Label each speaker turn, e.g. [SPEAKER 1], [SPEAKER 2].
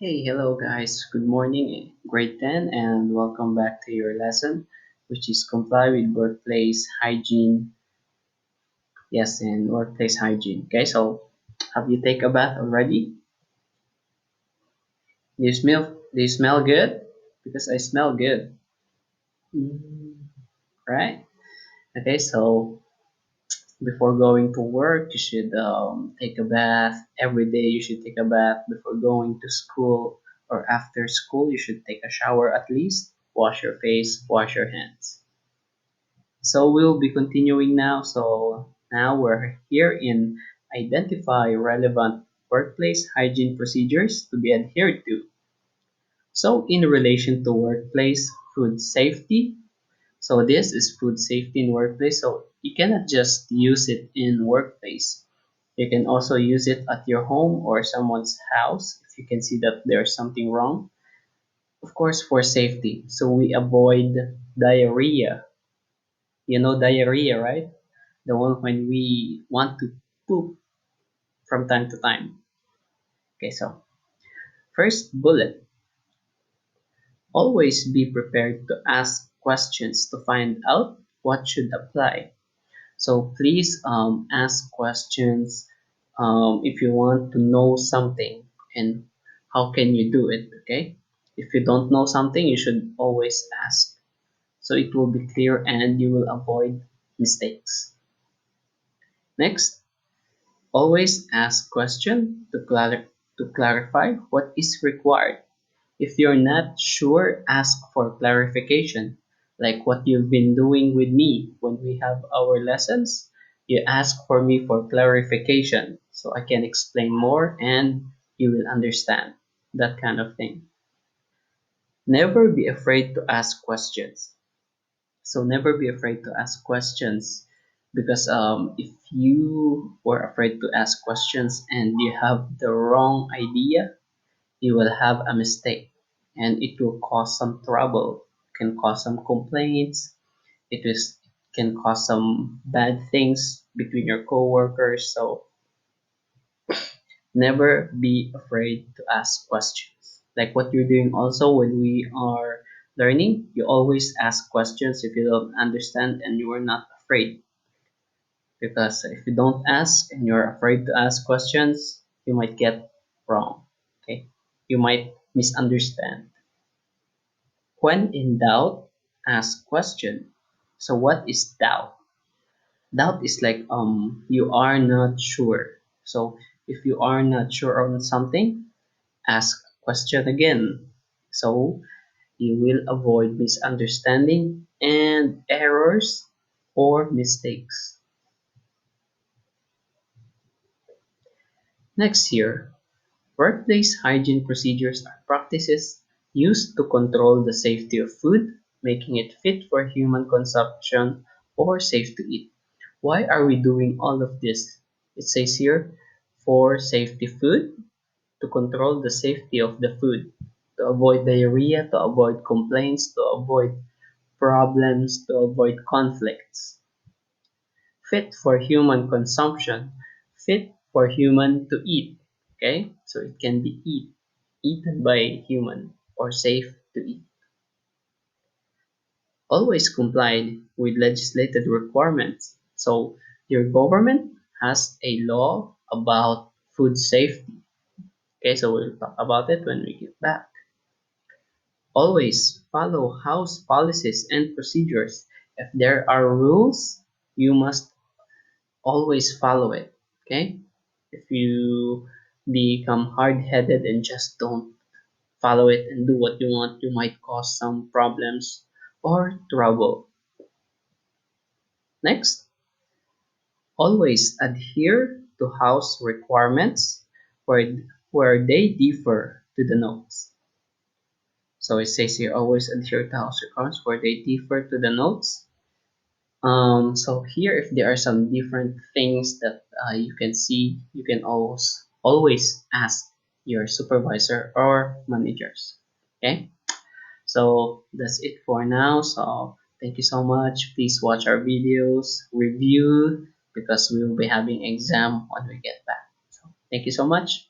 [SPEAKER 1] Hey, hello guys. Good morning, grade 10, and welcome back to your lesson, which is comply with workplace hygiene. Yes, in workplace hygiene. Okay, so have you take a bath already? Do you smell good? Because I smell good. Mm, right? Okay, so before going to work, you should take a bath. Every day you should take a bath before going to school or after school. You should take a shower at least. Wash your face, wash your hands. So we'll be continuing now. So now we're here in identify relevant workplace hygiene procedures to be adhered to. So in relation to workplace food safety, so this is food safety in workplace. So you cannot just use it in workplace. You can also use it at your home or someone's house if you can see that there's something wrong. Of course, for safety. So we avoid diarrhea. You know diarrhea, right? The one when we want to poop from time to time. Okay, so first bullet, always be prepared to ask questions to find out what should apply. So please ask questions if you want to know something and how can you do it, okay? If you don't know something, you should always ask. So it will be clear and you will avoid mistakes. Next, always ask question to clarify what is required. If you're not sure, ask for clarification, like what you've been doing with me when we have our lessons. You ask for me for clarification so I can explain more and you will understand that kind of thing. Never be afraid to ask questions. So never be afraid to ask questions because if you were afraid to ask questions and you have the wrong idea, you will have a mistake and it will cause some trouble, can cause some complaints, can cause some bad things between your coworkers. So never be afraid to ask questions. Like what you're doing also when we are learning, you always ask questions if you don't understand and you are not afraid. Because if you don't ask and you're afraid to ask questions, you might get wrong. Okay? You might misunderstand. When in doubt, ask question. So what is doubt? Doubt is like you are not sure. So if you are not sure on something, ask question again. So you will avoid misunderstanding and errors or mistakes. Next here, workplace hygiene procedures are practices used to control the safety of food, making it fit for human consumption or safe to eat. Why are we doing all of this? It says here for safety food, to control the safety of the food, to avoid diarrhea, to avoid complaints, to avoid problems, to avoid conflicts. Fit for human consumption, fit for human to eat. Okay, so it can be eaten by human or safe to eat. Always complied with legislated requirements. So your government has a law about food safety. Okay, so we'll talk about it when we get back. Always follow house policies and procedures. If there are rules, you must always follow it. Okay? If you become hard-headed and just don't follow it and do what you want, you might cause some problems or trouble. Next, always adhere to house requirements where they differ to the notes. So it says here always adhere to house requirements where they differ to the notes. So here, if there are some different things that you can see, you can always ask your supervisor or managers. Okay, so that's it for now. So thank you so much. Please watch our videos, review because we will be having exam when we get back. So thank you so much.